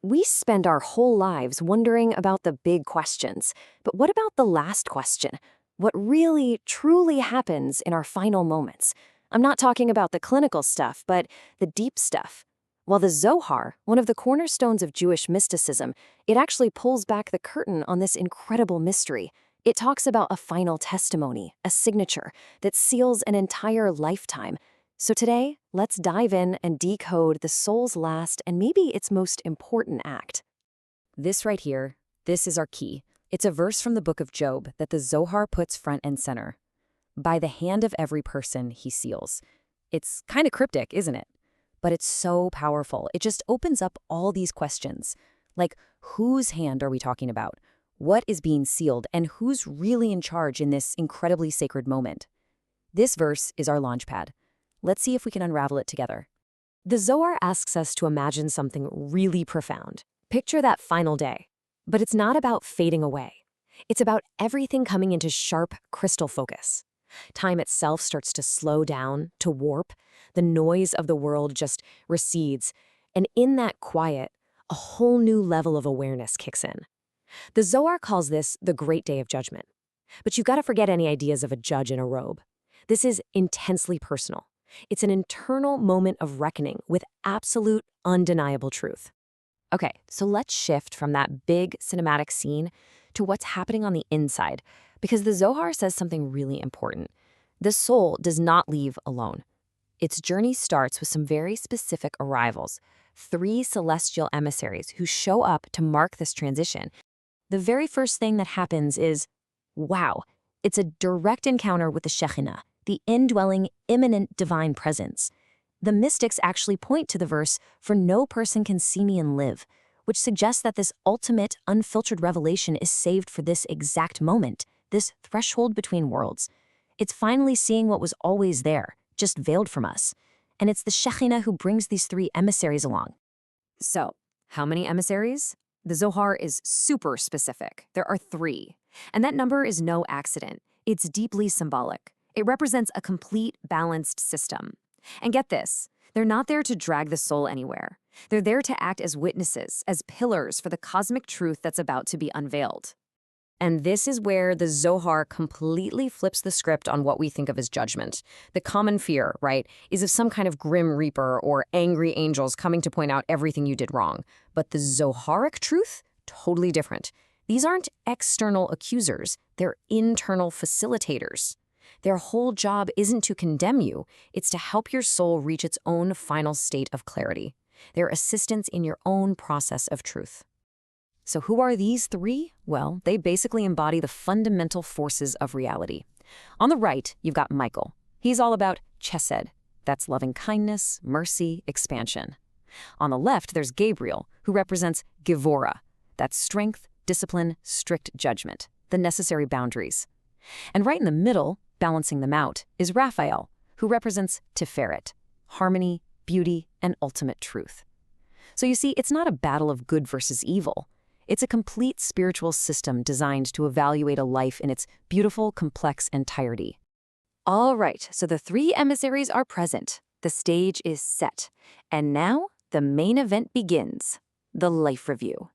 We spend our whole lives wondering about the big questions. But what about the last question? What really, truly happens in our final moments? I'm not talking about the clinical stuff, but the deep stuff. Well, the Zohar, one of the cornerstones of Jewish mysticism, it actually pulls back the curtain on this incredible mystery. It talks about a final testimony, a signature, that seals an entire lifetime. So today, let's dive in and decode the soul's last and maybe its most important act. This right here, this is our key. It's a verse from the book of Job that the Zohar puts front and center. By the hand of every person he seals. It's kind of cryptic, isn't it? But it's so powerful. It just opens up all these questions. Like, whose hand are we talking about? What is being sealed? And who's really in charge in this incredibly sacred moment? This verse is our launchpad. Let's see if we can unravel it together. The Zohar asks us to imagine something really profound. Picture that final day. But it's not about fading away. It's about everything coming into sharp, crystal focus. Time itself starts to slow down, to warp. The noise of the world just recedes. And in that quiet, a whole new level of awareness kicks in. The Zohar calls this the Great Day of Judgment. But you've got to forget any ideas of a judge in a robe. This is intensely personal. It's an internal moment of reckoning with absolute, undeniable truth. Okay, so let's shift from that big cinematic scene to what's happening on the inside, because the Zohar says something really important. The soul does not leave alone. Its journey starts with some very specific arrivals, 3 celestial emissaries who show up to mark this transition. The very first thing that happens is, wow, it's a direct encounter with the Shekhinah, the indwelling, immanent divine presence. The mystics actually point to the verse, "For no person can see me and live," which suggests that this ultimate, unfiltered revelation is saved for this exact moment, this threshold between worlds. It's finally seeing what was always there, just veiled from us. And it's the Shekhinah who brings these 3 emissaries along. So, how many emissaries? The Zohar is super specific. There are 3. And that number is no accident. It's deeply symbolic. It represents a complete, balanced system. And get this, they're not there to drag the soul anywhere. They're there to act as witnesses, as pillars for the cosmic truth that's about to be unveiled. And this is where the Zohar completely flips the script on what we think of as judgment. The common fear, right, is of some kind of grim reaper or angry angels coming to point out everything you did wrong. But the Zoharic truth? Totally different. These aren't external accusers. They're internal facilitators. Their whole job isn't to condemn you, it's to help your soul reach its own final state of clarity. They're assistants in your own process of truth. So who are these 3? Well, they basically embody the fundamental forces of reality. On the right, you've got Michael. He's all about chesed. That's loving kindness, mercy, expansion. On the left, there's Gabriel, who represents Gevura. That's strength, discipline, strict judgment, the necessary boundaries. And right in the middle, balancing them out, is Raphael, who represents Tiferet, harmony, beauty, and ultimate truth. So you see, it's not a battle of good versus evil. It's a complete spiritual system designed to evaluate a life in its beautiful, complex entirety. All right, so the 3 emissaries are present. The stage is set. And now, the main event begins, the life review.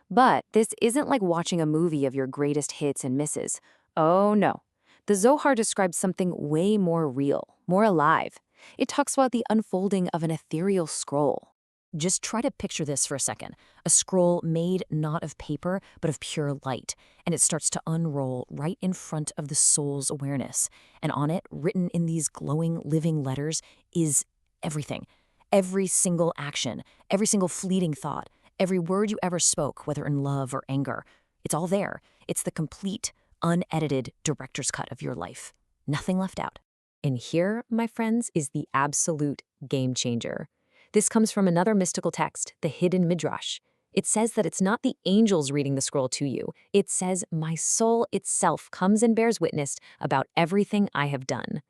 But this isn't like watching a movie of your greatest hits and misses. Oh no. The Zohar describes something way more real, more alive. It talks about the unfolding of an ethereal scroll. Just try to picture this for a second. A scroll made not of paper, but of pure light. And it starts to unroll right in front of the soul's awareness. And on it, written in these glowing, living letters, is everything. Every single action, every single fleeting thought, every word you ever spoke, whether in love or anger. It's all there. It's the complete, unedited director's cut of your life. Nothing left out. And here, my friends, is the absolute game changer. This comes from another mystical text, the hidden Midrash. It says that it's not the angels reading the scroll to you. It says, my soul itself comes and bears witness about everything I have done.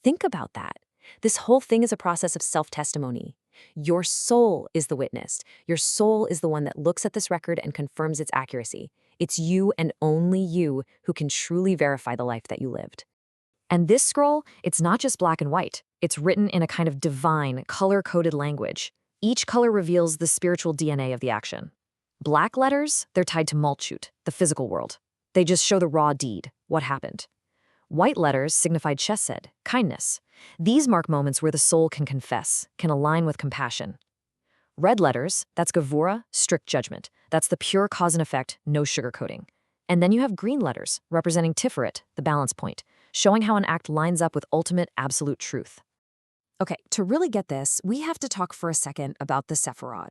Think about that. This whole thing is a process of self-testimony. Your soul is the witness. Your soul is the one that looks at this record and confirms its accuracy. It's you and only you who can truly verify the life that you lived. And this scroll, it's not just black and white. It's written in a kind of divine, color-coded language. Each color reveals the spiritual DNA of the action. Black letters, they're tied to Malchut, the physical world. They just show the raw deed, what happened. White letters signified chesed, kindness. These mark moments where the soul can confess, can align with compassion. Red letters, that's gevura, strict judgment. That's the pure cause and effect, no sugarcoating. And then you have green letters, representing tiferet, the balance point, showing how an act lines up with ultimate absolute truth. Okay, to really get this, we have to talk for a second about the Sephirot.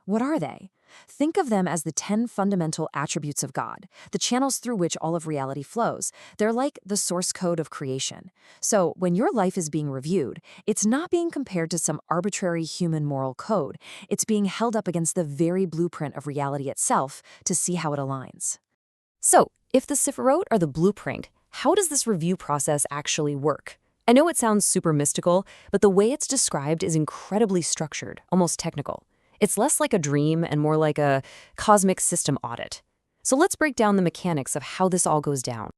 What are they? Think of them as the 10 fundamental attributes of God, the channels through which all of reality flows. They're like the source code of creation. So when your life is being reviewed, it's not being compared to some arbitrary human moral code. It's being held up against the very blueprint of reality itself to see how it aligns. So, if the Sephirot are the blueprint, how does this review process actually work? I know it sounds super mystical, but the way it's described is incredibly structured, almost technical. It's less like a dream and more like a cosmic system audit. So let's break down the mechanics of how this all goes down.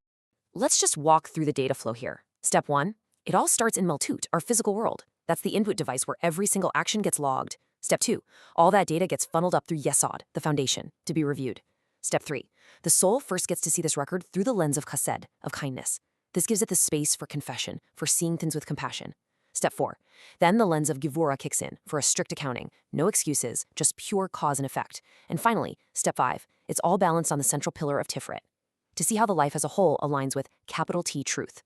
Let's just walk through the data flow here. Step 1, it all starts in Malchut, our physical world. That's the input device where every single action gets logged. Step 2, all that data gets funneled up through Yesod, the foundation, to be reviewed. Step 3, the soul first gets to see this record through the lens of chesed, of kindness. This gives it the space for confession, for seeing things with compassion. Step 4, then the lens of gevura kicks in for a strict accounting, no excuses, just pure cause and effect. And finally, Step 5, it's all balanced on the central pillar of tiferet, to see how the life as a whole aligns with capital T truth.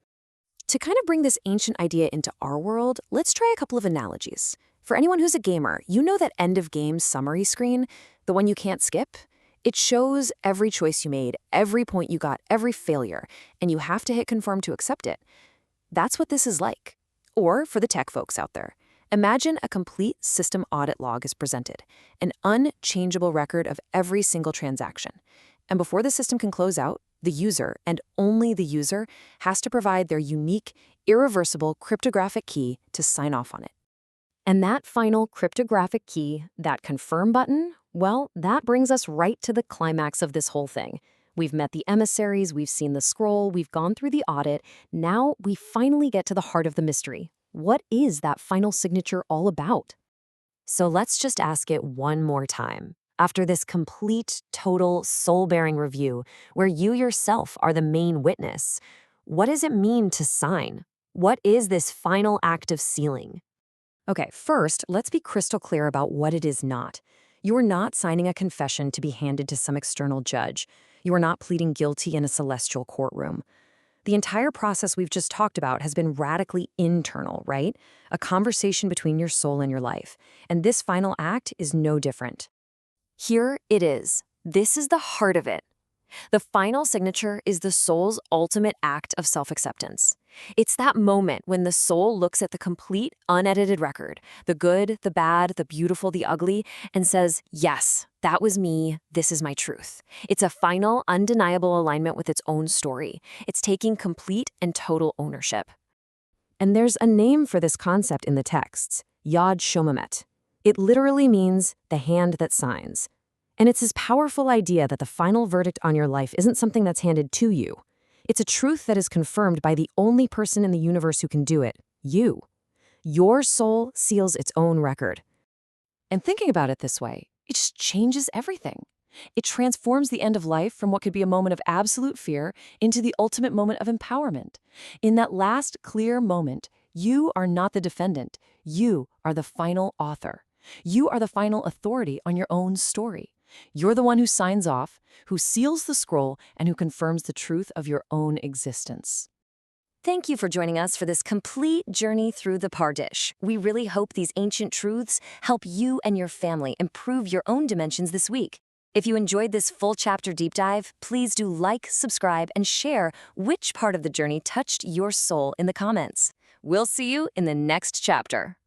To kind of bring this ancient idea into our world, let's try a couple of analogies. For anyone who's a gamer, you know that end of game summary screen, the one you can't skip? It shows every choice you made, every point you got, every failure, and you have to hit confirm to accept it. That's what this is like. Or for the tech folks out there, imagine a complete system audit log is presented, an unchangeable record of every single transaction. And before the system can close out, the user, and only the user, has to provide their unique, irreversible cryptographic key to sign off on it. And that final cryptographic key, that confirm button, well, that brings us right to the climax of this whole thing. We've met the emissaries, we've seen the scroll, we've gone through the audit. Now we finally get to the heart of the mystery. What is that final signature all about? So let's just ask it one more time. After this complete, total, soul-bearing review, where you yourself are the main witness, what does it mean to sign? What is this final act of sealing? Okay, first, let's be crystal clear about what it is not. You are not signing a confession to be handed to some external judge. You are not pleading guilty in a celestial courtroom. The entire process we've just talked about has been radically internal, right? A conversation between your soul and your life. And this final act is no different. Here it is. This is the heart of it. The final signature is the soul's ultimate act of self-acceptance. It's that moment when the soul looks at the complete, unedited record, the good, the bad, the beautiful, the ugly, and says, yes, that was me, this is my truth. It's a final, undeniable alignment with its own story. It's taking complete and total ownership. And there's a name for this concept in the texts, Yad Shomamet. It literally means the hand that signs. And it's this powerful idea that the final verdict on your life isn't something that's handed to you. It's a truth that is confirmed by the only person in the universe who can do it, you. Your soul seals its own record. And thinking about it this way, it just changes everything. It transforms the end of life from what could be a moment of absolute fear into the ultimate moment of empowerment. In that last clear moment, you are not the defendant. You are the final author. You are the final authority on your own story. You're the one who signs off, who seals the scroll, and who confirms the truth of your own existence. Thank you for joining us for this complete journey through the Pardish. We really hope these ancient truths help you and your family improve your own dimensions this week. If you enjoyed this full chapter deep dive, please do like, subscribe, and share which part of the journey touched your soul in the comments. We'll see you in the next chapter.